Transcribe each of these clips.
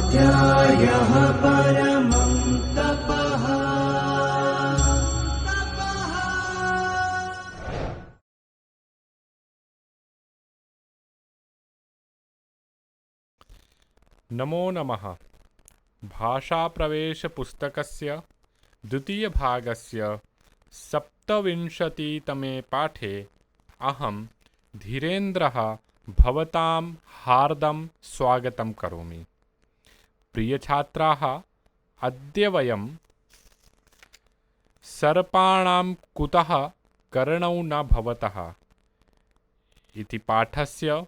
स्वाध्यायः परमं तपः। नमो नमः। भाषाप्रवेशपुस्तकस्य द्वितीयभागस्य 27तमे पाठे अहं धीरेन्द्रः भवतां हार्दं स्वागतं करोमि। प्रियछात्राः, अद्य वयं सर्पाणां कुतः कर्णौ न भवतः इति पाठस्य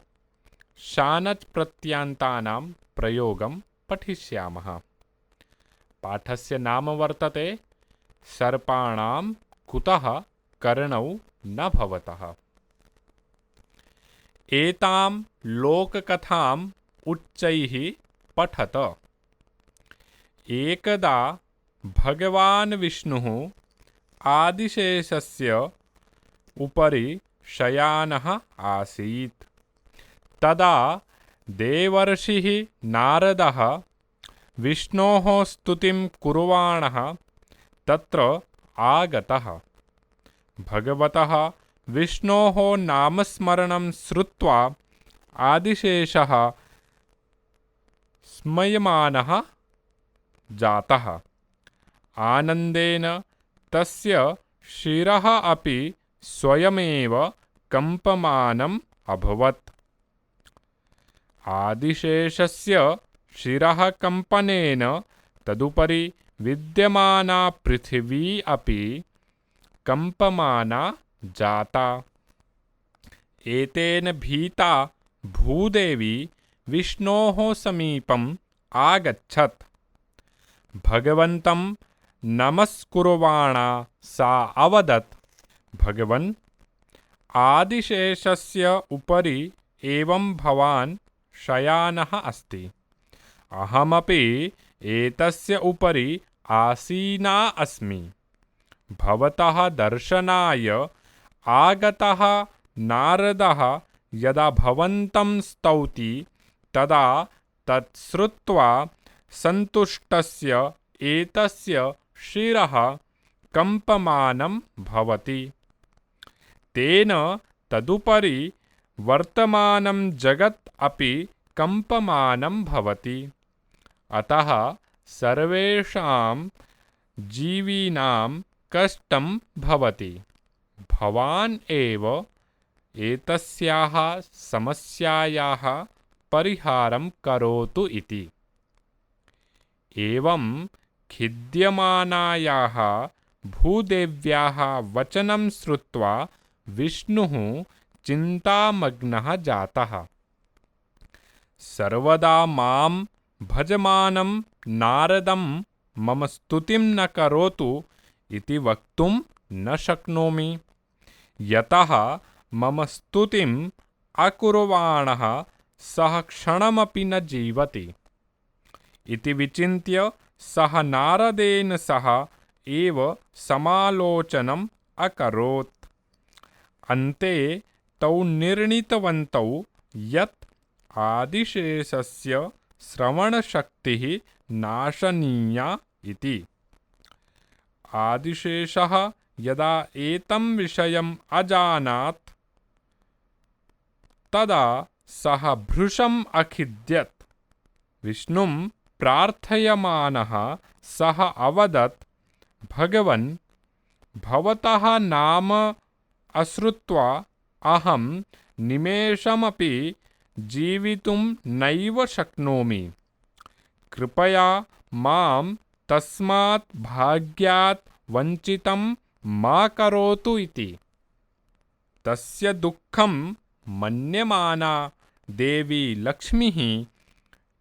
शानच् प्रत्ययान्तानां प्रयोगं पठिष्यामः। पाठस्य नाम वर्तते सर्पाणां कुतः कर्णौ न भवतः। एतां लोककथाम् उच्चैः पठत। एकदा भगवान् विष्णुः आदिशेषस्य उपरि शयानः आसीत्। तदा देवर्षिः नारदः विष्णोः स्तुतिं कुर्वाणः तत्र आगतः। भगवतः विष्णोः नामस्मरणं श्रुत्वा आदिशेषः स्मयमानः जातः। आनन्देन तस्य शिरः अपि स्वयमेव कम्पमानम् अभवत्। आदिशेषस्य शिरः कम्पनेन तदुपरि विद्यमाना पृथिवी अपि कम्पमाना जाता। एतेन भीता भूदेवी विष्णोः समीपम् आगच्छत्। भगवन्तं नमस्कुर्वाणा सा अवदत्, भगवन्, आदिशेषस्य उपरि एवं भवान् शयानः अस्ति। अहमपि एतस्य उपरि आसीना अस्मि। भवतः दर्शनाय आगतः नारदः यदा भवन्तं स्तौति तदा तत् श्रुत्वा सन्तुष्टस्य एतस्य शिरः कम्पमानं भवति। तेन तदुपरि वर्तमानं जगत् अपि कम्पमानं भवति। अतः सर्वेषां जीविनां कष्टं भवति। भवान् एव एतस्याः समस्यायाः परिहारं करोतु इति। एवं खिद्यमानायाः भूदेव्याः वचनं श्रुत्वा विष्णुः चिन्तामग्नः जातः। सर्वदा मां भजमानं नारदं मम स्तुतिं न करोतु इति वक्तुं न शक्नोमि। यतः मम स्तुतिम् अकुर्वाणः सः क्षणमपि न जीवति इति विचिन्त्य सः नारदेन सह एव समालोचनम् अकरोत्। अन्ते तौ निर्णीतवन्तौ यत् आदिशेषस्य श्रवणशक्तिः नाशनीया इति। आदिशेषः यदा एतं विषयम् अजानात् तदा सः भृशम् अखिद्यत्। विष्णुं प्रार्थयमानः सः अवदत्, भगवन्, भवतः नाम अश्रुत्वा अहं निमेषमपि जीवितुं नैव शक्नोमि। कृपया मां तस्मात् भाग्यात् वञ्चितं मा करोतु इति। तस्य दुःखं मन्यमाना देवी लक्ष्मीः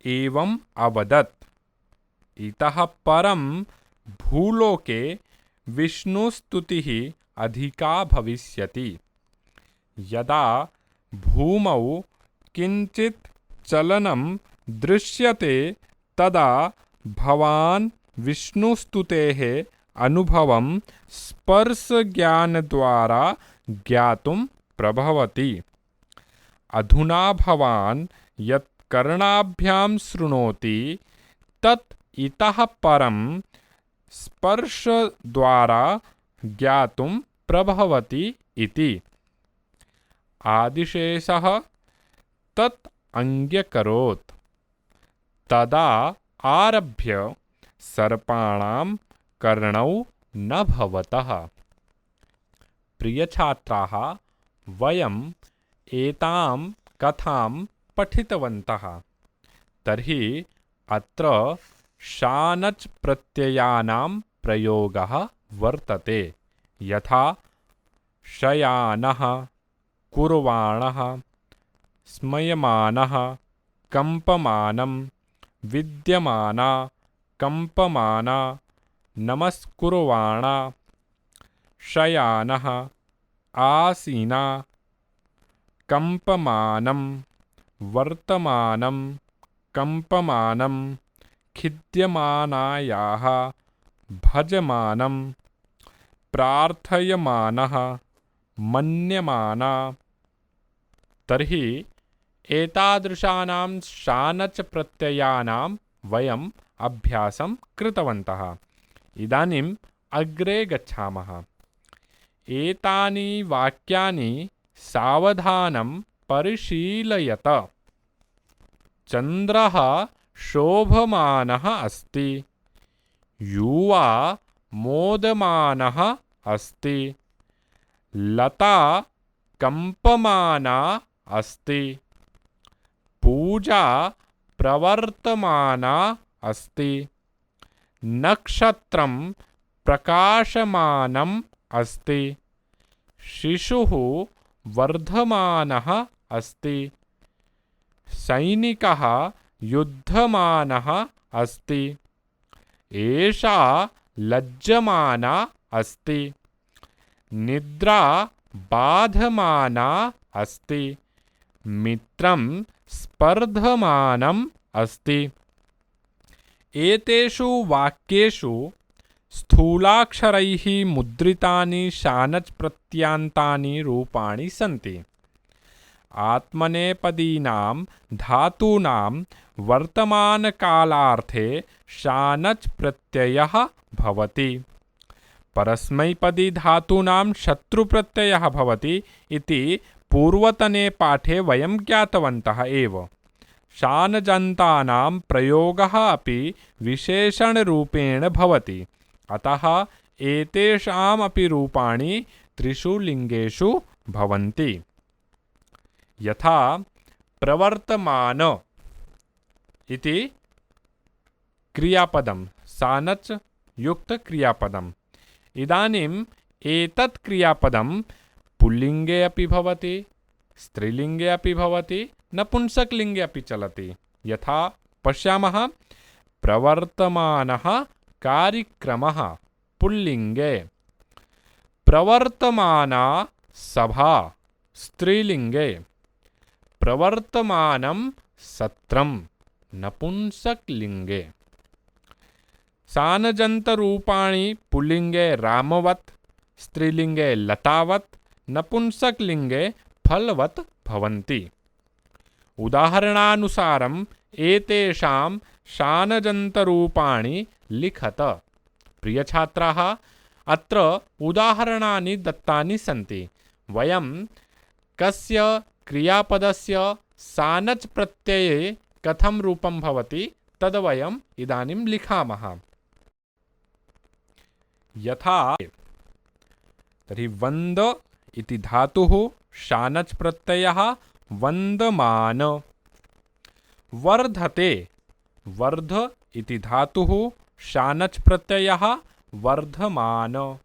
एवम् अवदत्, इतः परं भूलोके विष्णुस्तुतिः अधिका भविष्यति। यदा भूमौ किञ्चित् चलनं दृश्यते तदा भवान् विष्णुस्तुतेः अनुभवं स्पर्शज्ञानद्वारा ज्ञातुं प्रभवति। अधुना भवान् यत् कर्णाभ्यां शृणोति तत् इतः परं स्पर्शद्वारा ज्ञातुं प्रभवति इति। आदिशेषः तत् अङ्ग्यकरोत् तदा आरभ्य सर्पाणां कर्णौ न भवतः। प्रियछात्राः, वयम् एतां कथां पठितवन्तः। तर्हि अत्र शानच् प्रत्ययानां प्रयोगः वर्तते, यथा शयानः, कुर्वाणः, स्मयमानः, कम्पमानं, विद्यमाना, कम्पमाना, नमस्कुर्वाणा, शयानः, आसीना, कम्पमानं, वर्तमानं, कम्पमानं, खिद्यमानायाः, भजमानं, प्रार्थयमानः, मन्यमाना। तर्हि एतादृशानां शानच् प्रत्ययानां वयम् अभ्यासं कृतवन्तः। इदानीम् अग्रे गच्छामः। एतानि वाक्यानि सावधानं परिशीलयत। चन्द्रः शोभमानः अस्ति। युवा मोदमानः अस्ति। लता कम्पमाना अस्ति। पूजा प्रवर्तमाना अस्ति। नक्षत्रं प्रकाशमानम् अस्ति। शिशुः वर्धमानः अस्ति। सैनिकः युद्धमानः अस्ति। एषा लज्जमाना अस्ति। निद्रा बाधमाना अस्ति। मित्रं स्पर्धमानम् अस्ति। एतेषु वाक्येषु स्थूलाक्षरैः मुद्रितानि शानच् प्रत्ययान्तानि रूपाणि सन्ति। आत्मनेपदीनां धातूनां वर्तमानकालार्थे शानच् प्रत्ययः भवति। परस्मैपदी धातूनां शत्रुप्रत्ययः भवति इति पूर्वतने पाठे वयं ज्ञातवन्तः एव। शानजन्तानां प्रयोगः अपि विशेषणरूपेण भवति। अतः एतेषामपि रूपाणि त्रिषु लिङ्गेषु भवन्ति। यथा प्रवर्तमान इति क्रियापदं, शानच् युक्त क्रियापदम्। इदानीम् एतत् क्रियापदं पुल्लिङ्गे अपि भवति, स्त्रीलिङ्गे अपि भवति, नपुंसकलिङ्गे अपि चलति। यथा पश्यामः, प्रवर्तमानः कार्यक्रमः पुल्लिङ्गे, प्रवर्तमाना सभा स्त्रीलिङ्गे, प्रवर्तमानं सत्रं नपुंसकलिङ्गे। शानजन्तरूपाणि पुल्लिङ्गे रामवत्, स्त्रीलिङ्गे लतावत्, नपुंसकलिङ्गे फलवत् भवन्ति। उदाहरणानुसारम् एतेषां शानजन्तरूपाणि लिखत। प्रियछात्राः, अत्र उदाहरणानि दत्तानि सन्ति। वयं कस्य क्रियापदस्य शानच् प्रत्यये कथं रूपं भवति तद् वयम् इदानीं लिखामः। यथा तर्हि वन्द इति धातुः शानच् प्रत्ययः वन्दमान। वर्धते, वर्ध इति धातुः शानच् प्रत्ययः वर्धमान।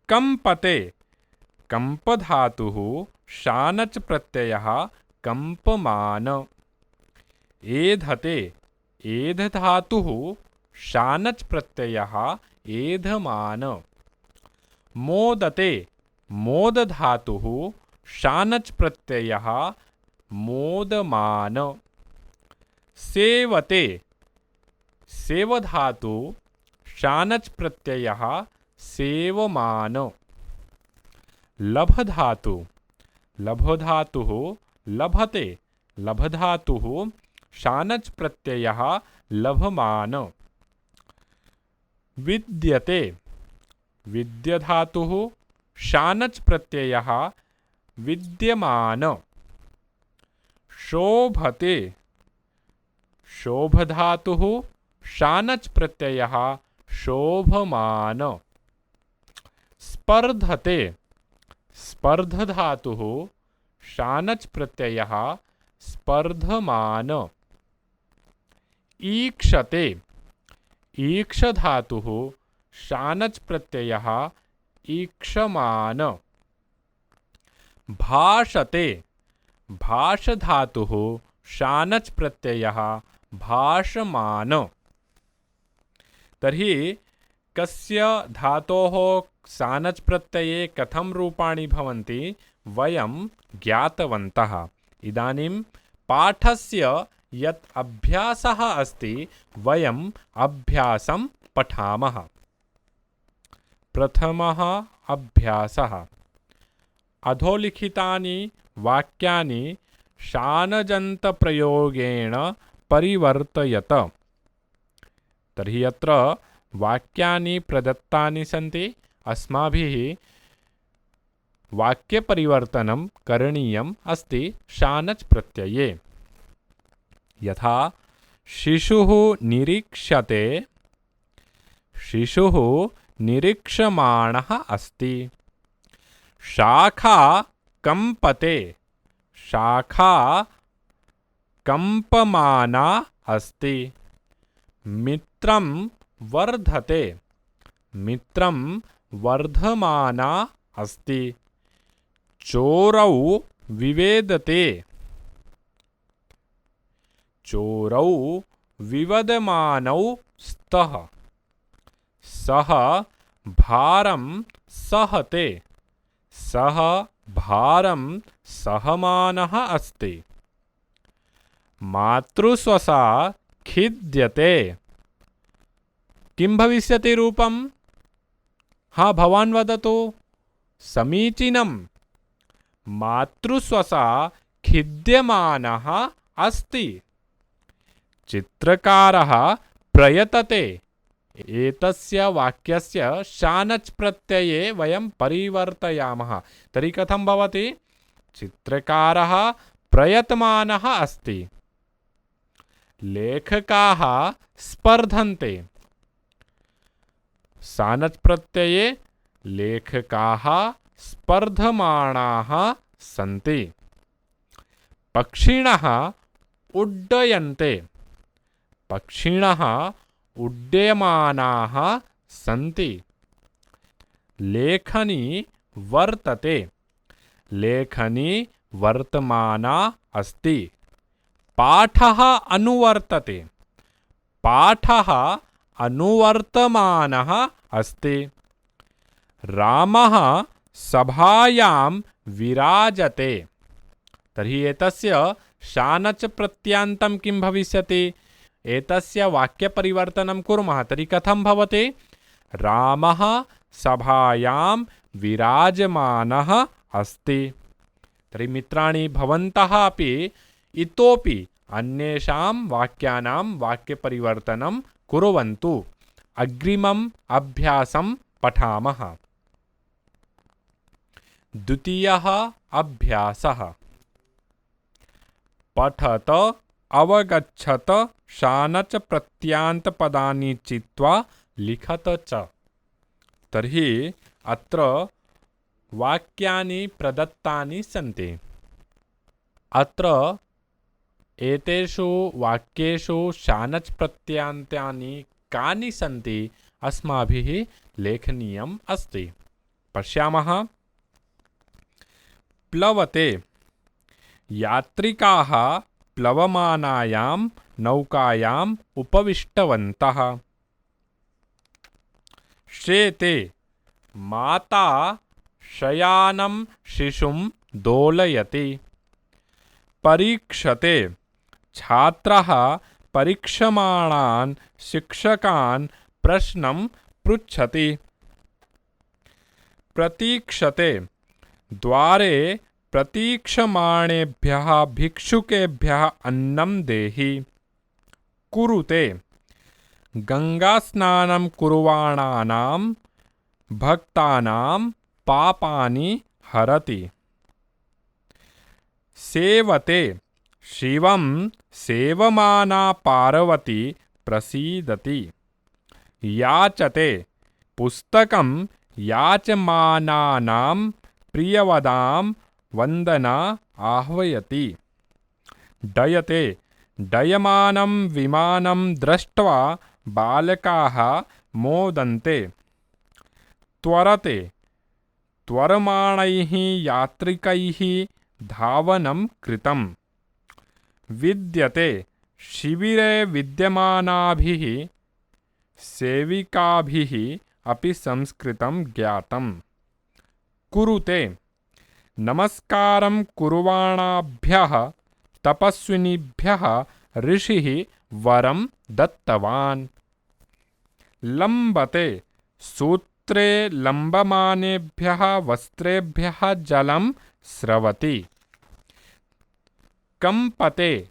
कंपते, कंप धातुः शानच् प्रत्ययः कंपमान। एधते, एध धातुः शानच् प्रत्ययः एधमान। मोदते, मोद धातुः शानच् प्रत्ययः मोदमान। सेवते, सेव धातु शानच् प्रत्ययः सेवमान। लभ धातु, लभ धातुः लभते, लभ धातुः शानच् प्रत्ययः लभमान। विद्यते विद्यधातुः शानच् प्रत्ययः विद्यमान। शोभते शोभधातुः शानच् प्रत्ययः शोभमान। स्पर्धते स्पर्धधातुः शानच् प्रत्ययः स्पर्धमान। ईक्षते ईक्षधातुः शानच् प्रत्ययः ईक्षमान। भाषते भाषधातुः शानच् प्रत्ययः भाषमान। तर्हि कस्य धातोः शानच् प्रत्यये कथं रूपाणि भवन्ति वयं ज्ञातवन्तः। इदानीं पाठस्य यत् अभ्यासः अस्ति वयम् अभ्यासं पठामः। प्रथमः अभ्यासः। अधोलिखितानि वाक्यानि शानजन्तप्रयोगेण परिवर्तयत। तर्हि अत्र वाक्यानि प्रदत्तानि सन्ति। अस्माभिः वाक्यपरिवर्तनं करणीयम् अस्ति शानच् प्रत्यये। यथा शिशुः निरीक्ष्यते शिशुः निरीक्षमाणः अस्ति। शाखा कम्पते शाखा कम्पमाना अस्ति। मित्रं वर्धते मित्रं वर्धमाना अस्ति। चोरौ विवेदते चोरौ विवदमानौ स्तः। सः भारं सहते सः भारं सहमानः अस्ति। मातृस्वसा खिद्यते। किं भविष्यति रूपं? हाँ, भवान् वदतु। समीचीनं। मातृस्वसा खिद्यमानः अस्ति। चित्रकारः प्रयतते। एतस्य वाक्यस्य शानच् प्रत्यये वयं परिवर्तयामः। तर्हि कथं भवति? चित्रकारः प्रयतमानः अस्ति। लेखकाः स्पर्धन्ते। शानच् प्रत्यये लेखकाः स्पर्धमाणाः सन्ति। पक्षिणः उड्डयन्ते पक्षिणः उड्ड्यमानाः सन्ति। लेखनी वर्तते लेखनी वर्तमाना अस्ति। पाठः अनुवर्तते पाठः अनुवर्तमानः अस्ति। रामः सभायां विराजते। तर्हि एतस्य शानच् प्रत्यान्तं किं भविष्यति? एतस्य वाक्यपरिवर्तनं कुर्मः। तर्हि कथं भवति? रामः सभायां विराजमानः अस्ति। तर्हि मित्राणि, भवन्तः अपि इतोपि अन्येषां वाक्यानां वाक्यपरिवर्तनं कुर्वन्तु। अग्रिमम् अभ्यासं पठामः। द्वितीयः अभ्यासः। पठत अवगच्छत शानच् प्रत्यान्तपदानि चित्वा लिखत च। तर्हि अत्र वाक्यानि प्रदत्तानि सन्ति। अत्र एतेषु वाक्येषु शानच् प्रत्यान्तानि कानि सन्ति अस्माभिः लेखनीयम् अस्ति। पश्यामः। प्लवते। यात्रिकाः प्लवमानायां नौकायाम् उपविष्टवन्तः। शेते। माता शयानं शिशुं दोलयति। परीक्षते। छात्रः परीक्षमाणान् शिक्षकान् प्रश्नं पृच्छति। प्रतीक्षते। द्वारे प्रतीक्षमाणेभ्यः भिक्षुकेभ्यः अन्नं देहि। कुरुते गंगास्नानं कुर्वाणानां भक्तानां पापानि हरति। सेवते शिवं सेवमाना पार्वती प्रसीदति। याचते पुस्तकं याचमानानां प्रियवदां वन्दना आह्वयति। डयते डयमानं विमानं दृष्ट्वा बालकाः मोदन्ते। त्वरते त्वरमाणैः यात्रिकैः धावनं कृतम्। विद्यते शिबिरे विद्यमानाभिः सेविकाभिः अपि संस्कृतं ज्ञातम्। कुरुते नमस्कारं कुर्वाणाभ्यः तपस्विनीभ्यः ऋषिः वरं दत्तवान्। लम्बते सूत्रे लम्बमानेभ्यः वस्त्रेभ्यः जलं स्रवति। कंपते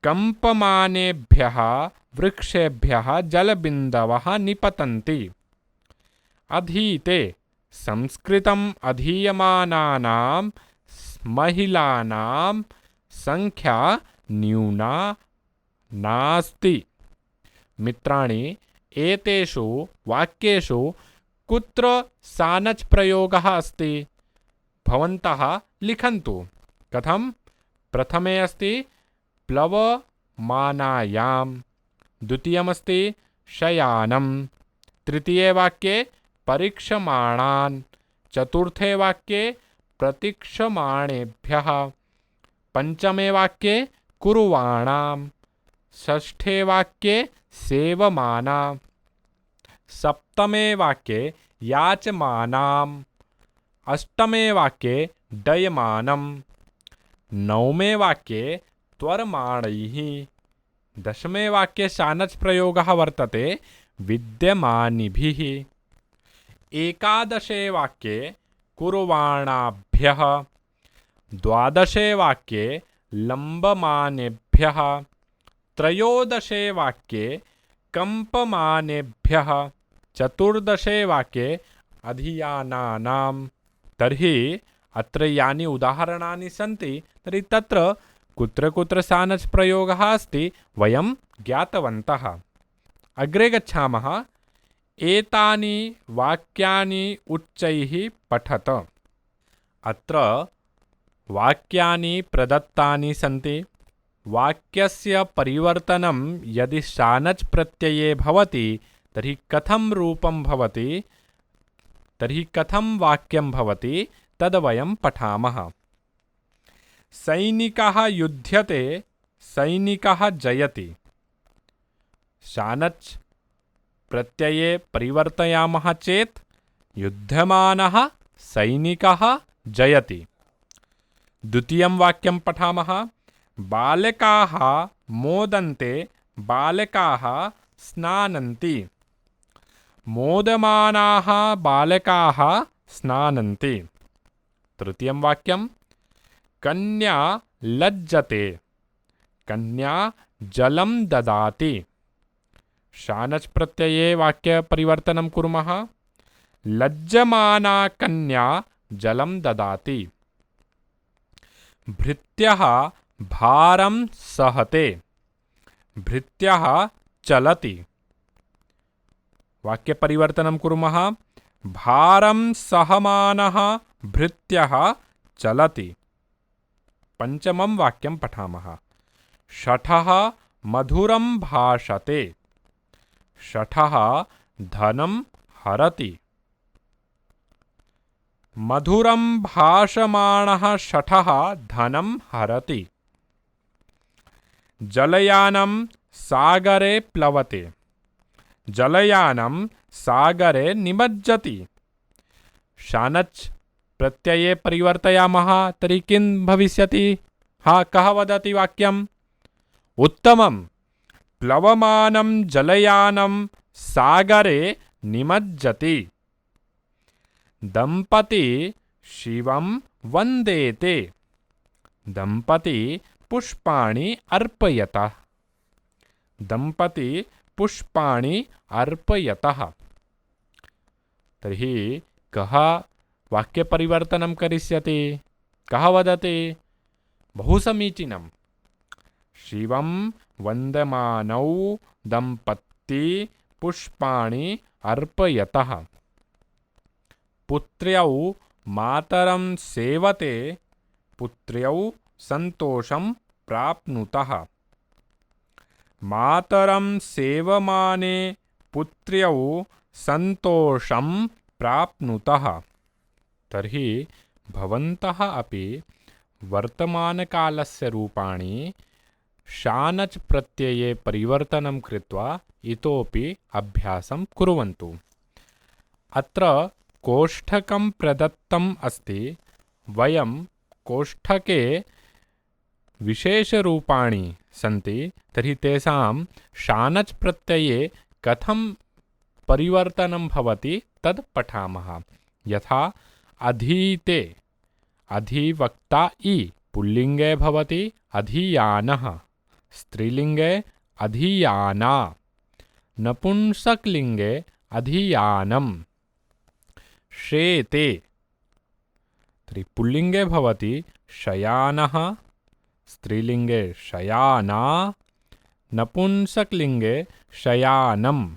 कंपमानेभ्यः वृक्षेभ्यः जलबिन्दवः निपतन्ति। अधीते संस्कृतम् अधीयमानानां महिलानां संख्या न्यूना नास्ति। मित्राणि, एतेषु वाक्येषु कुत्र सानच् प्रयोगः अस्ति? भवन्तः लिखन्तु। कथं? प्रथमे अस्ति प्लवमानायां, द्वितीयमस्ति शयानं, तृतीये वाक्ये परीक्षमाणान्, चतुर्थे वाक्ये प्रतीक्षमाणेभ्यः, पंचमे वाक्ये कुर्वाणां, षष्ठे वाक्ये सेवमाना, सप्तमे वाक्ये याचमानाम्, अष्टमे वाक्ये डयमानं, नवमे वाक्ये त्वरमाणैः, दशमे वाक्ये शानच् प्रयोगः वर्तते विद्यमानिभिः, एकादशे वाक्ये कुर्वाणाभ्यः, द्वादशे वाक्ये लम्बमानेभ्यः, त्रयोदशे वाक्ये कंपमानेभ्यः, चतुर्दशे वाक्ये अधीयानानां। तर्हि अत्र यानि उदाहरणानि सन्ति तर्हि तत्र कुत्र कुत्र सानच् प्रयोगः अस्ति वयं ज्ञातवन्तः। अग्रे गच्छामः। एतानि वाक्यानि उच्चैः पठत। अत्र वाक्यानि प्रदत्तानि सन्ति। वाक्यस्य परिवर्तनं यदि शानच् प्रत्यये भवति तर्हि कथं रूपं भवति, तर्हि कथं वाक्यं भवति तद्वयं पठामः। सैनिकः युध्यते, सैनिकः जयति। शानच् प्रत्यये परिवर्तयामः चेत् युध्यमानः सैनिकः जयति। द्वितीयं वाक्यं पठामः। बालकाः मोदन्ते, बालकाः स्नानन्ति। मोदमानाः बालकाः स्नानन्ति। तृतीयं वाक्यं। कन्या लज्जते, कन्या जलं ददाति। शानच् प्रत्यये वाक्य परिवर्तनं कुर्मः। लज्जमाना कन्या जलं ददाति। भृत्यः भारं सहते, भृत्यः चलति। वाक्य परिवर्तनं कुर्मः। भारं सहमानः भृत्यः चलति। पंचमं वाक्यं पठामः। शठः मधुरं भाषते, शठः धनं हरति। मधुरं भाषमाणः शठः धनं हरति। जलयानं सागरे प्लवते, जलयानं सागरे निमज्जति। शानच् प्रत्यये परिवर्तयामः तर्हि किं भविष्यति? कः वदति वाक्यम्? उत्तमं। प्लवमानं जलयानं सागरे निमज्जति। दंपती शिवं वन्देते, दंपती पुष्पाणि अर्पयतः। दंपती पुष्पाणि अर्पयतः। तर्हि कः वाक्यपरिवर्तनं करिष्यति? कः वदति? बहु समीचीनं। शिवं वन्दमानौ दंपती पुष्पाणि अर्पयतः। पुत्र्यौ मातरं सेवते, पुत्र्यौ संतोषं प्राप्नुतः। मातरं सेवमाने पुत्र्यौ संतोषं प्राप्नुतः। तर्हि भवन्तः अपि वर्तमानकालस्य रूपाणि शानच् प्रत्यये परिवर्तनं कृत्वा इतोपि अभ्यासं कुर्वन्तु। अत्र कोष्ठकं प्रदत्तम् अस्ति। वयं कोष्ठके विशेषरूपाणि सन्ति, तर्हि तेषां शानच् प्रत्यये कथं परिवर्तनं भवति तद् पठामः। यथा अधीते, अधिवक्ता इ पुल्लिङ्गे भवति अधीयानः, स्त्रीलिङ्गे अधीयाना, नपुंसकलिङ्गे अधीयानम्। शेते तर्हि पुल्लिङ्गे भवति शयानः, स्त्रीलिङ्गे शयाना, नपुंसकलिङ्गे शयानम्।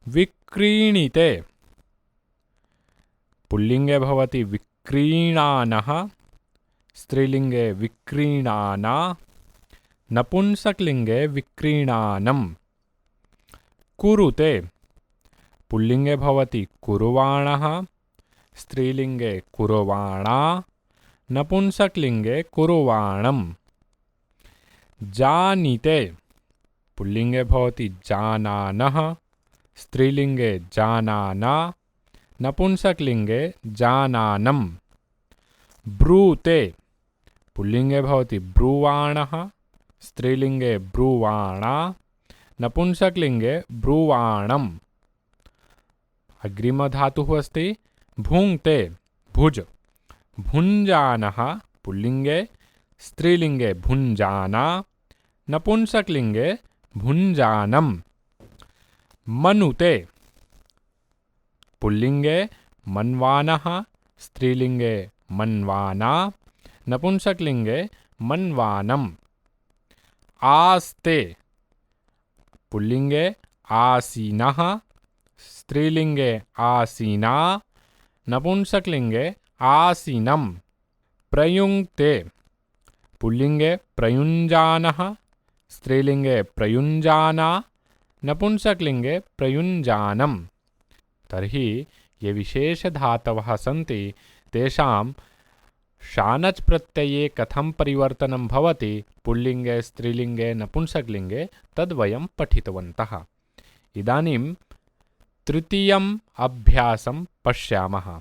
विक्रीणिते पुल्लिङ्गे भवति विक्रीणानः, स्त्रीलिङ्गे विक्रीणाना, नपुंसकलिङ्गे विक्रीणानम्। कुरुते पुल्लिङ्गे भवति कुर्वाणः, स्त्रीलिङ्गे कुर्वाणा, नपुंसकलिङ्गे कुर्वाणम्। जानीते पुल्लिङ्गे भवति जानानः, स्त्रीलिङ्गे जानाना, नपुंसकलिङ्गे जानानम्। ब्रूते पुल्लिङ्गे भवति ब्रूवाणः, स्त्रीलिङ्गे ब्रूवाणा, नपुंसकलिङ्गे ब्रूवाणम्। अग्रिमधातुः अस्ति भुङ्क्ते, भुज, भुञ्जानः पुल्लिङ्गे, स्त्रीलिङ्गे भुञ्जाना, नपुंसकलिङ्गे भुञ्जानम्। मनुते पुल्लिङ्गे मन्वानः, स्त्रीलिङ्गे मन्वाना, नपुंसकलिङ्गे मन्वानम्। आस्ते पुल्लिङ्गे आसीनः, स्त्रीलिङ्गे आसीना, नपुंसकलिङ्गे आसीनम्। प्रयुङ्क्ते पुल्लिङ्गे प्रयुञ्जानः, स्त्रीलिङ्गे प्रयुञ्जाना, नपुंसकलिङ्गे प्रयुञ्जानम्। तर्हि ये विशेषधातवः सन्ति तेषां शानच् प्रत्यये कथं परिवर्तनं भवति पुल्लिङ्गे, स्त्रीलिङ्गे, नपुंसकलिङ्गे तद्वयं पठितवन्तः। इदानीं तृतीयम् अभ्यासं पश्यामः।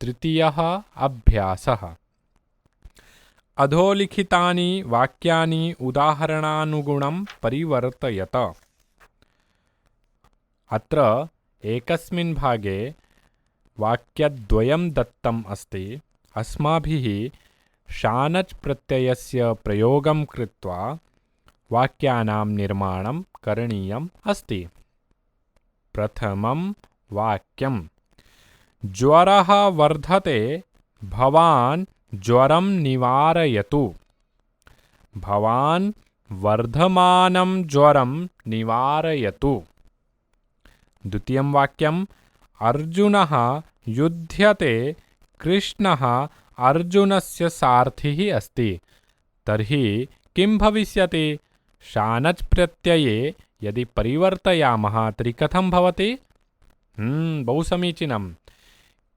तृतीयः अभ्यासः। अधोलिखितानि वाक्यानि उदाहरणानुगुणं परिवर्तयत। अत्र एकस्मिन् भागे वाक्यद्वयं दत्तम् अस्ति। अस्माभिः शानच् प्रत्ययस्य प्रयोगं कृत्वा वाक्यानां निर्माणं करणीयम् अस्ति। प्रथमं वाक्यं। ज्वरः वर्धते, भवान् ज्वरं निवारयतु। भवान् वर्धमानं ज्वरं निवारयतु। द्वितीयं वाक्यम्। अर्जुनः युध्यते, कृष्णः अर्जुनस्य सारथिः अस्ति। तर्हि किं भविष्यति? शानच् प्रत्यये यदि परिवर्तयामः तर्हि कथं भवति? बहु समीचीनं।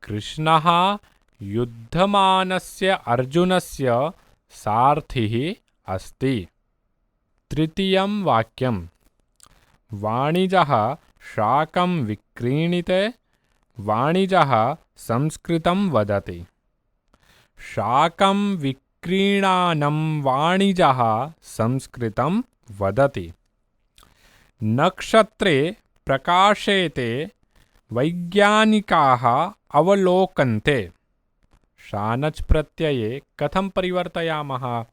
कृष्णः युद्धमानस्य अर्जुनस्य सारथिः अस्ति। तृतीयं वाक्यं। वाणिजः शाकं विक्रीणिते, वाणिजः संस्कृतं वदति। शाकं विक्रीणानं वाणिजः संस्कृतं वदति। नक्षत्रे प्रकाशेते, वैज्ञानिकाः अवलोकन्ते। शानच् प्रत्यये कथं परिवर्तयामः?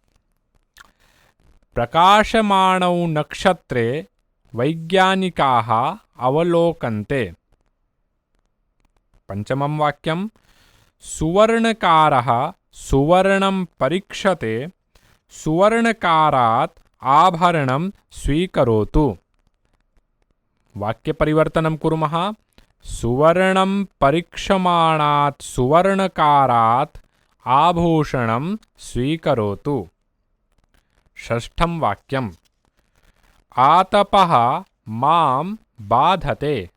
प्रकाशमानौ नक्षत्रे वैज्ञानिकाः अवलोकन्ते। पंचमं वाक्यं सुवर्णकारः सुवर्णं परीक्षते, सुवर्णकारात् आभरणं स्वीकरोतु। वाक्यपरिवर्तनं कुर्मः। सुवर्णं परीक्षमाणात् सुवर्णकारात् आभूषणं स्वीकरोतु। षष्ठं वाक्यम् आतपः मां बाधते,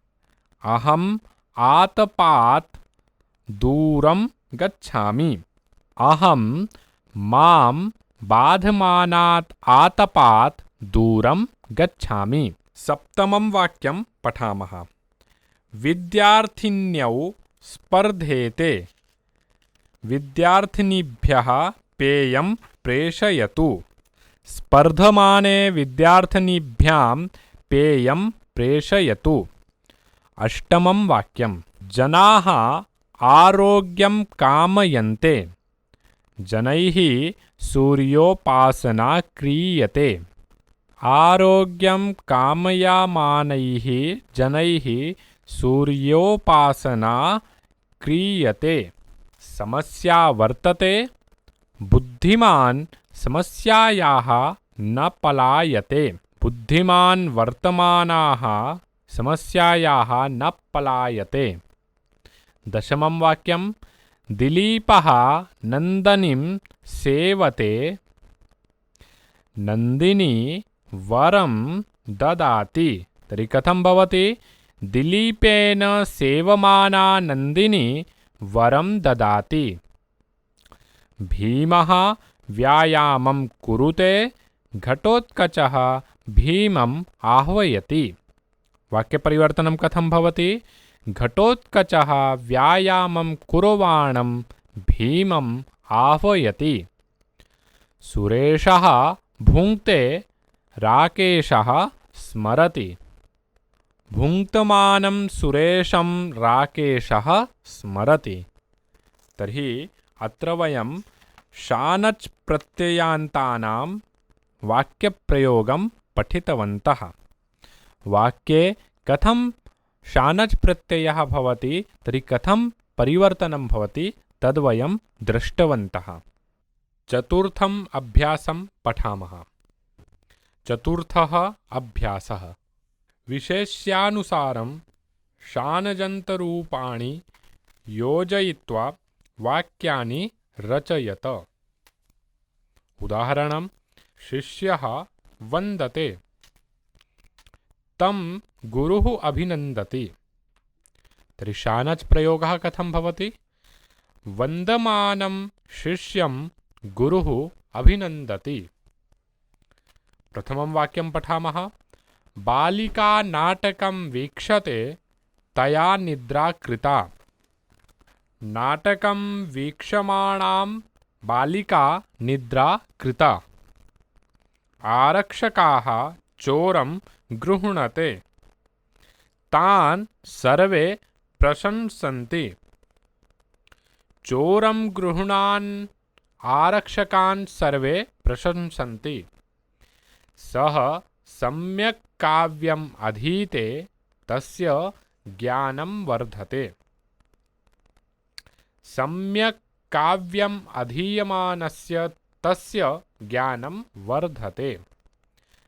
अहम् आतपात् दूरं गच्छामि। अहं मां बाधमानात् आतपात् दूरं गच्छामि। सप्तमं वाक्यं पठामः। विद्यार्थिन्यौ स्पर्धेते, विद्यार्थिनीभ्यः पेयं प्रेषयतु। स्पर्धमाने विद्यार्थिनीभ्यां पेयं प्रेषयतु। अष्टमं वाक्यं जनाः आरोग्यं कामयन्ते, जनैः सूर्योपासना क्रियते। आरोग्यं कामयामानैः जनैः सूर्योपासना क्रियते। समस्या वर्तते, बुद्धिमान् समस्यायाः न पलायते। बुद्धिमान् वर्तमानाः समस्यायाः न पलायते। दशमं वाक्यं दिलीपः नन्दनीं सेवते, नन्दिनी वरं ददाति। तर्हि कथं भवति? दिलीपेन सेवमाना नन्दिनी वरं ददाति। भीमः व्यायामं कुरुते, घटोत्कचः भीमम् आह्वयति। वाक्यपरिवर्तनं कथं भवति? घटोत्कचः व्यायामं कुर्वाणं भीमम् आह्वयति। सुरेशः भुङ्क्ते, राकेशः स्मरति। भुङ्क्तमानं सुरेशं राकेशः स्मरति। तर्हि अत्र वयं शानच् प्रत्ययान्तानां वाक्यप्रयोगं पठितवन्तः। वाक्ये कथं शानच् प्रत्ययः भवति, तर्हि कथं परिवर्तनं भवति तद्वयं दृष्टवन्तः। चतुर्थम् अभ्यासं पठामः। चतुर्थः अभ्यासः विशेष्यानुसारं शानजन्तरूपाणि योजयित्वा वाक्यानि रचयत। उदाहरणं शिष्यः वन्दते, तं गुरुः अभिनन्दति। तर्हि शानच् प्रयोगः कथं भवति? वन्दमानं शिष्यं गुरुः अभिनन्दति। प्रथमं वाक्यं पठामः। बालिका नाटकं वीक्षते, तया निद्रा कृता। नाटकं वीक्षमाणां बालिका निद्रा कृता। आरक्षकाः चोरं गृह्णते, तान् सर्वे प्रशंसन्ति। चोरं गृह्णान् आरक्षकान् सर्वे प्रशंसन्ति। सः सम्यक् काव्यम् अधीते, तस्य ज्ञानं वर्धते। सम्यक् काव्यम् अधीयमानस्य तस्य ज्ञानं वर्धते।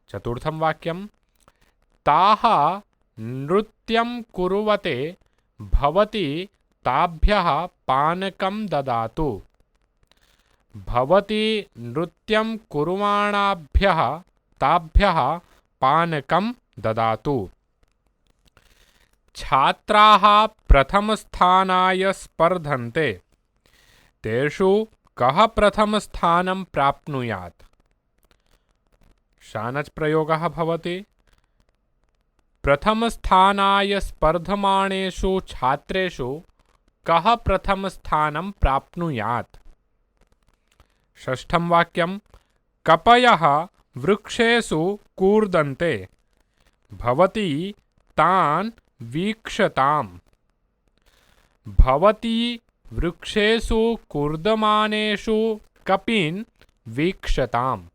चतुर्थं वाक्यं ताः नृत्यं कुर्वते, भवती ताभ्यः पानकं ददातु। भवती नृत्यं कुर्वाणाभ्यः ताभ्यः पानकं ददातु। छात्राः प्रथमस्थानाय स्पर्धन्ते, तेषु कः प्रथमस्थानं प्राप्नुयात्? शानच् प्रयोगः भवति। प्रथमस्थानाय स्पर्धमाणेषु छात्रेषु कः प्रथमस्थानं प्राप्नुयात्? षष्ठं वाक्यं कपयः वृक्षेषु कूर्दन्ते, भवती तान् वीक्षताम्। भवती वृक्षेषु कूर्दमानेषु कपीन् वीक्षताम्।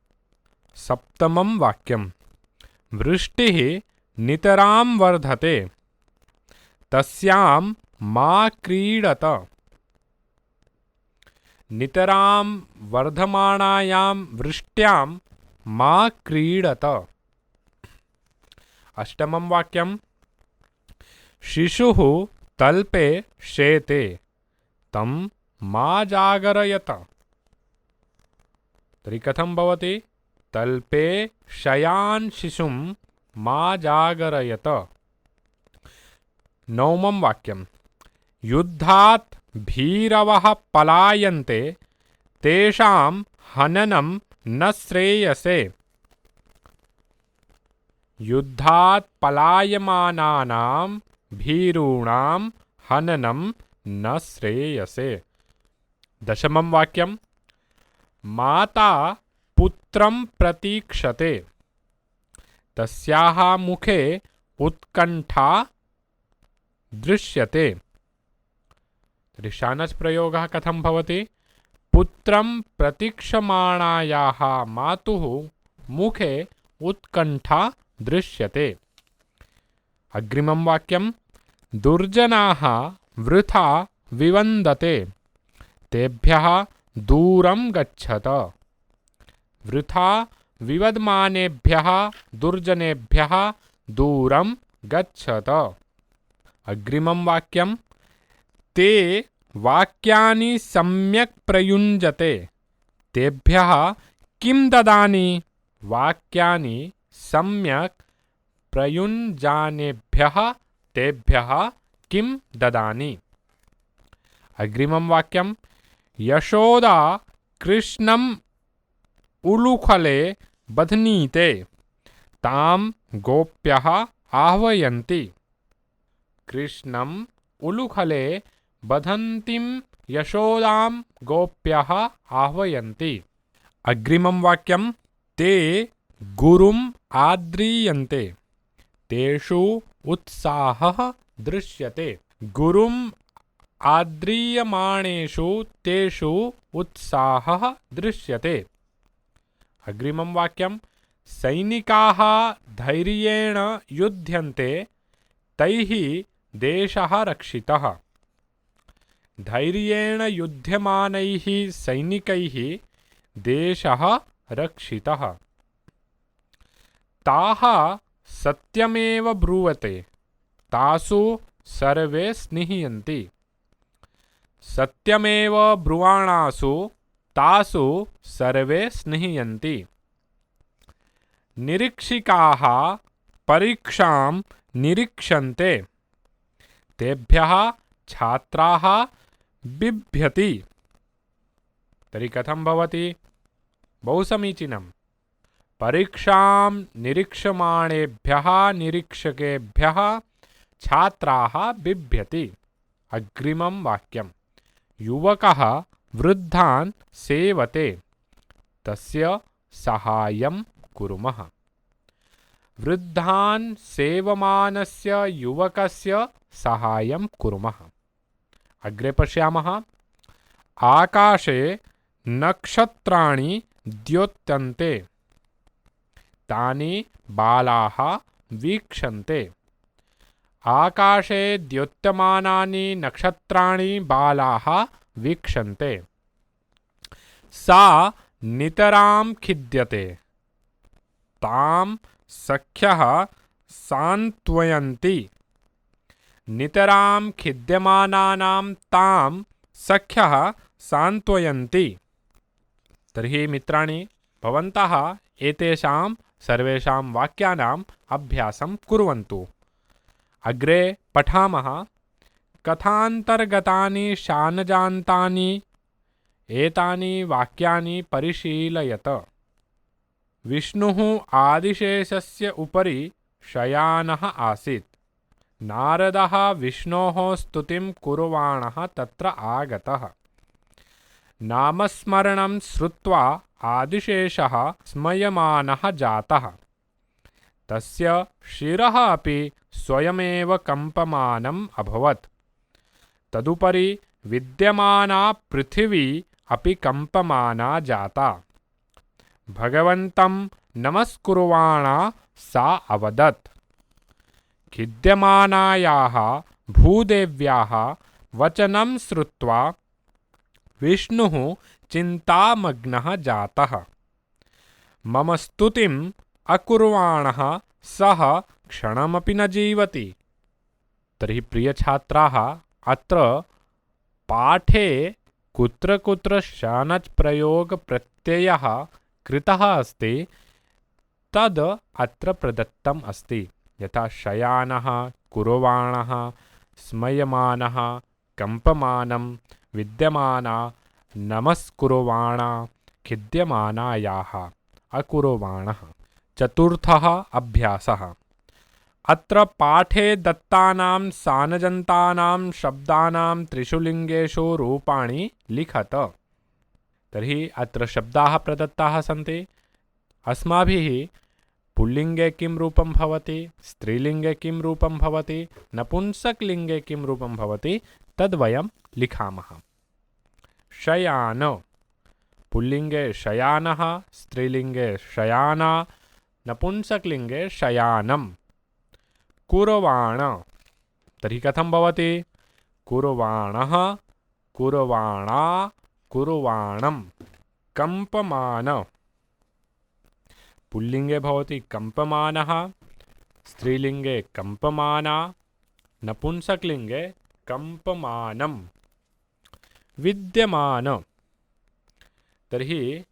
सप्तमं वाक्यम्। वृष्टिः नितरां वर्धते, तस्यां मा क्रीडत। नितरां वर्धमानायां वृष्ट्यां मा क्रीडत। अष्टमं वाक्यम्। शिशुः तल्पे शेते, तं मा जागरयत। तर्हि कथं भवति? तल्पे शयान् शिशुं मा जागरयत। नवमं वाक्यम्। युद्धात् भीरवः पलायन्ते, तेषां हननं न श्रेयसे। युद्धात् पलायमानानां भीरूणां हननं न श्रेयसे। दशमं वाक्यम्। माता पुत्रं प्रतीक्षते, तस्याः मुखे उत्कण्ठा दृश्यते। ऋषानस् प्रयोगः कथं भवति? पुत्रं प्रतीक्षमाणायाः मातुः मुखे उत्कण्ठा दृश्यते। अग्रिमं वाक्यम्। दुर्जनाः वृथा विवन्दते, तेभ्यः दूरं गच्छत। वृथा विवदमानेभ्यः दुर्जनेभ्यः दूरं गच्छत। अग्रिमं वाक्यम्। ते वाक्यानि सम्यक् प्रयुञ्जते, तेभ्यः किं ददानि? वाक्यानि सम्यक् प्रयुञ्जानेभ्यः तेभ्यः किं ददानि? अग्रिमं वाक्यम्। यशोदा कृष्णम् उलूखले बध्नीते, तां गोप्यः आह्वयन्ति। कृष्णम् उलूखले बधन्तीं यशोदां गोप्यः आह्वयन्ति। अग्रिमं वाक्यम्। ते गुरुम् आद्रीयन्ते, तेषु उत्साहः दृश्यते। गुरुम् आद्रीयमाणेषु तेषु उत्साहः दृश्यते। अग्रिमं वाक्यम्। सैनिकाः धैर्येण युध्यन्ते, तैः देशः रक्षितः। धैर्येण युध्यमानैः सैनिकैः देशः रक्षितः। ताः सत्यमेव ब्रुवते, तासु सर्वे स्निह्यन्ति। सत्यमेव ब्रुवाणासु तासु सर्वे स्निह्यन्ति। निरीक्षिकाः परीक्षां निरीक्षन्ते, तेभ्यः छात्राः बिभ्यति। तर्हि कथं भवति? बहु समीचीनं। परीक्षां निरीक्षमाणेभ्यः निरीक्षकेभ्यः छात्राः बिभ्यति। अग्रिमं वाक्यम्। युवकः वृद्धान् सेवते, तस्य सहायं कुर्मः। वृद्धान् सेवमानस्य युवकस्य सहायं कुर्मः। अग्रे पश्यामः। आकाशे नक्षत्राणि द्योत्यन्ते, तानि बालाः वीक्षन्ते। आकाशे द्योत्यमानानि नक्षत्राणि बालाः वीक्षन्ते। सा नितरां खिद्यते, तां सख्यः सान्त्वयन्ति। नितरां खिद्यमानानां तां सख्यः सान्त्वयन्ति। तर्हि मित्राणि, भवन्तः एतेषां सर्वेषां वाक्यानाम् अभ्यासं कुर्वन्तु। अग्रे पठामः। कथान्तर्गतानि शानजान्तानि एतानि वाक्यानि परिशीलयत। विष्णुः आदिशेषस्य उपरि शयानः आसीत्। नारदः विष्णोः स्तुतिं कुर्वाणः तत्र आगतः। नामस्मरणं श्रुत्वा आदिशेषः स्मयमानः जातः। तस्य शिरः अपि स्वयमेव कम्पमानम् अभवत्। तदुपरि विद्यमाना पृथिवी अपि कम्पमाना जाता। भगवन्तं नमस्कुर्वाणा सा अवदत्। खिद्यमानायाः भूदेव्याः वचनं श्रुत्वा विष्णुः चिन्तामग्नः जातः। मम स्तुतिम् अकुर्वाणः सः क्षणमपि न जीवति। तर्हि प्रियछात्राः, अत्र पाठे कुत्र कुत्र शानच् प्रयोगप्रत्ययः कृतः अस्ति तद् अत्र प्रदत्तम् अस्ति। यथा शयानः, कुर्वाणः, स्मयमानः, कम्पमानं, विद्यमाना, नमस्कुर्वाणा, खिद्यमानायाः, अकुर्वाणः। चतुर्थः अभ्यासः। अत्र पाठे दत्तानां सानजन्तानां शब्दानां त्रिषु लिङ्गेषु रूपाणि लिखत। तर्हि अत्र शब्दाः प्रदत्ताः सन्ति। अस्माभिः पुल्लिङ्गे किं रूपं भवति, स्त्रीलिङ्गे किं रूपं भवति, नपुंसकलिङ्गे किं रूपं भवति तद्वयं लिखामः। शयान, पुल्लिङ्गे शयानः, स्त्रीलिङ्गे शयाना, नपुंसकलिङ्गे शयानं। कुर्वाण, तर्हि कथं भवति? कुर्वाणः, कुर्वाणा, कुर्वाणं। कम्पमान, पुल्लिङ्गे भवति कम्पमानः, स्त्रीलिङ्गे कम्पमाना, नपुंसकलिङ्गे कम्पमानं। विद्यमान, तर्हि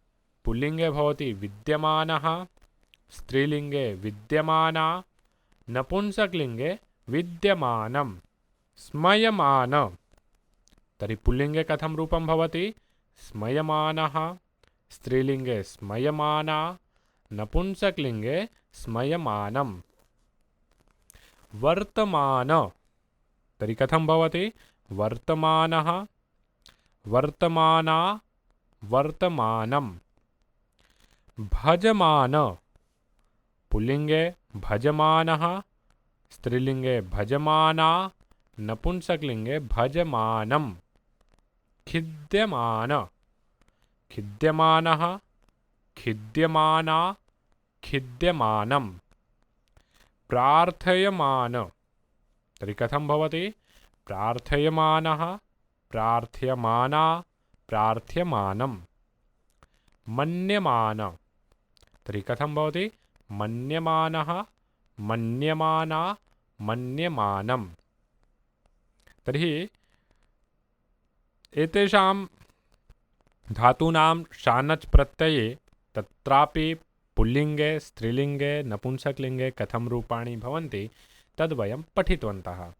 पुल्लिङ्गे भवति विद्यमानः, स्त्रीलिङ्गे विद्यमाना, नपुंसकलिङ्गे विद्यमानं। स्मयमान, तर्हि पुल्लिङ्गे कथं रूपं भवति? स्मयमानः, स्त्रीलिङ्गे स्मयमाना, नपुंसकलिङ्गे स्मयमानं। वर्तमान, तर्हि कथं भवति? वर्तमानः, वर्तमाना, वर्तमानं। भजमान, पुल्लिङ्गे भजमानः, स्त्रीलिङ्गे भजमाना, नपुंसकलिङ्गे भजमानं। खिद्यमान, खिद्यमानः, खिद्यमाना, खिद्यमानं। प्रार्थयमान, तर्हि कथं भवति? प्रार्थयमानः, प्रार्थ्यमाना, प्रार्थ्यमानं। मन्यमान, तर्हि कथं भवति? मन्यमानः, मन्यमाना, मन्यमानं। तर्हि एतेषां धातूनां शानच् प्रत्यये तत्रापि पुल्लिङ्गे, स्त्रीलिङ्गे, नपुंसकलिङ्गे कथं रूपाणि भवन्ति तद्वयं पठितवन्तः।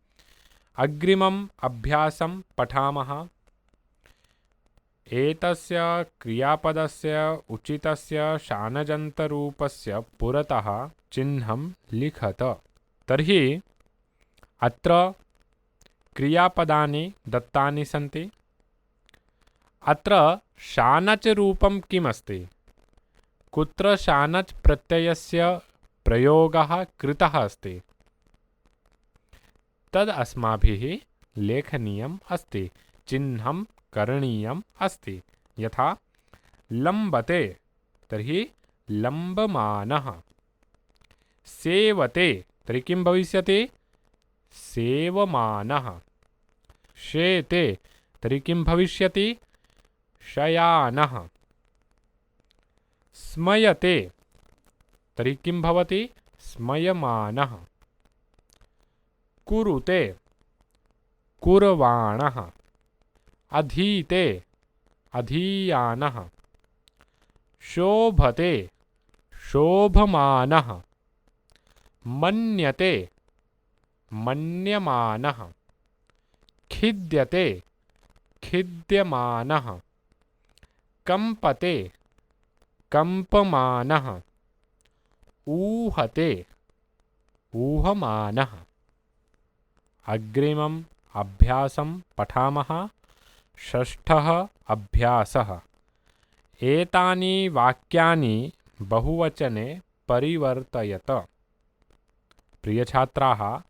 अग्रिमम् अभ्यासं पठामः। एतस्य क्रियापदस्य उचितस्य शानजन्तरूपस्य पुरतः चिह्नं लिखत। तर्हि अत्र क्रियापदानि दत्तानि सन्ति। अत्र शानच् रूपं किमस्ति? कुत्र शानच् प्रत्ययस्य प्रयोगः कृतः अस्ति तद् अस्माभिः लेखनीयम् अस्ति, चिह्नं करणीयम् अस्ति। यथा लम्बते, तर्हि लम्बमानः। सेवते, तर्हि किं भविष्यति? सेवमानः। शेते, तर्हि किं भविष्यति? शयानः। स्मयते, तर्हि किं भवति? स्मयमानः। कुरुते, कुर्वाणः। अधीते, अधीयानः। शोभते, शोभमानः। मन्यते, मन्यमानः। खिद्यते, खिद्यमानः। कम्पते, कम्पमानः। ऊहते, ऊहमानः। अग्रिमम् अभ्यासं पठामः। षष्ठः अभ्यासः। एतानि वाक्यानि बहुवचने परिवर्तयत। प्रियछात्राः,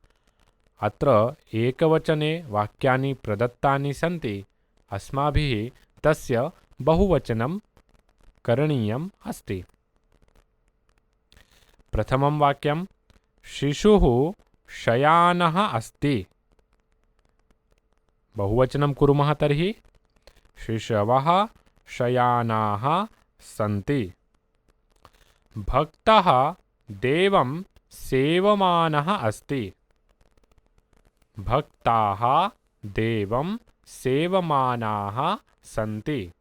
अत्र एकवचने वाक्यानि प्रदत्तानि सन्ति, अस्माभिः तस्य बहुवचनं करणीयम् अस्ति। प्रथमं वाक्यं शिशुः शयानः अस्ति। बहुवचनं कुर्मः तर्हि शिशवः शयानाः सन्ति। भक्तः देवं सेवमानः अस्ति। भक्ताः देवं सेवमानाः सन्ति।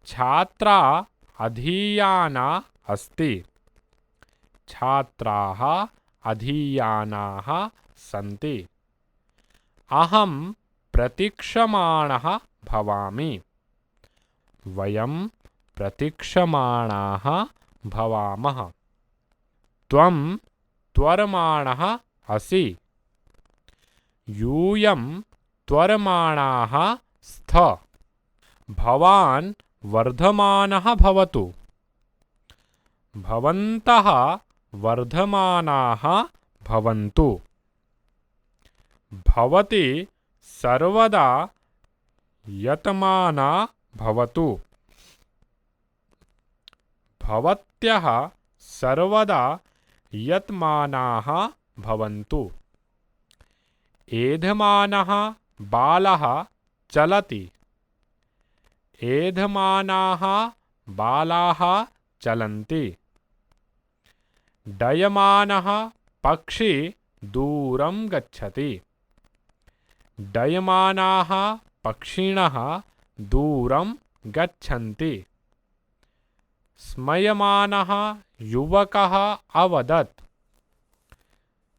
छात्रा अधीयाना अस्ति। छात्राः अधीयानाः सन्ति। अहं प्रतीक्षमाणः भवामि। वयं प्रतीक्षमाणाः भवामः। त्वं त्वरमाणः असि। यूयं त्वरमाणाः स्थ। भवान् वर्धमानः भवतु। भवन्तः वर्धमानाः भवन्तु। भवती सर्वदा यतमाना भवतु। भवत्यः सर्वदा यतमानाः भवन्तु। एधमानः बालः चलति। एधमानाः बालाः चलन्ति। डयमानः पक्षी दूरं गच्छति। डयमानाः पक्षिणः दूरं गच्छन्ति। स्मयमानः युवकः अवदत्।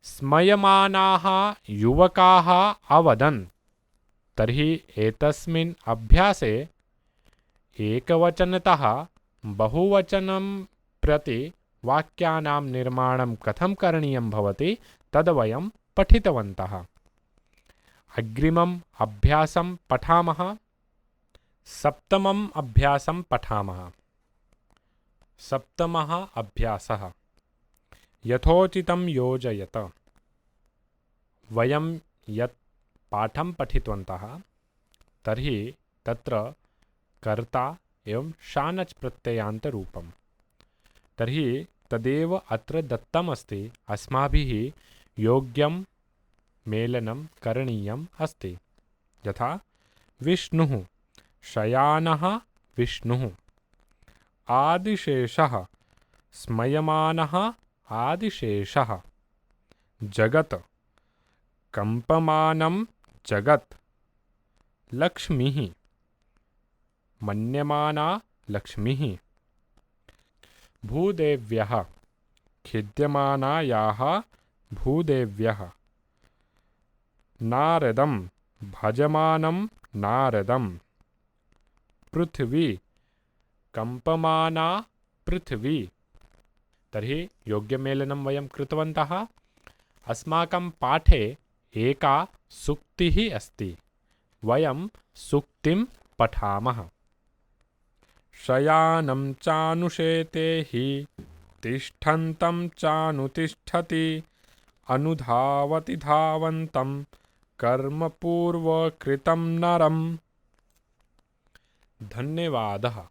स्मयमानाः युवकाः अवदन्। तर्हि एतस्मिन् अभ्यासे एकवचनतः बहुवचनं प्रति वाक्यानां निर्माणं कथं करणीयं भवति तद्वयं पठितवन्तः। अग्रिमम् अभ्यासं पठामः। सप्तमम् अभ्यासं पठामः। सप्तमः अभ्यासः यथोचितं योजयत। वयं यत् पाठं पठितवन्तः तर्हि तत्र कर्ता एवं शानच् प्रत्ययान्तरूपम्। तर्हि तदेव अत्र दत्तमस्ति। अस्माभिः योग्यं मेलनं करणीयम् अस्ति। यथा विष्णुः शयानः विष्णुः। आदिशेषः स्मयमानः आदिशेषः। जगत् कम्पमानं जगत्। लक्ष्मीः मन्यमाना लक्ष्मीः। भूदेव्यः खिद्यमानायाः भूदेव्यः। नारदं भजमानं नारदम्। पृथ्वी कम्पमाना पृथ्वी। तर्हि योग्यमेलनं वयं कृतवन्तः। अस्माकं पाठे एका सूक्तिः अस्ति। वयं सूक्तिं पठामः। शयानं चानुशेते हि तिष्ठन्तं चानुतिष्ठति। अनुधावति धावन्तं कर्मपूर्वकृतं नरम्। धन्यवादः।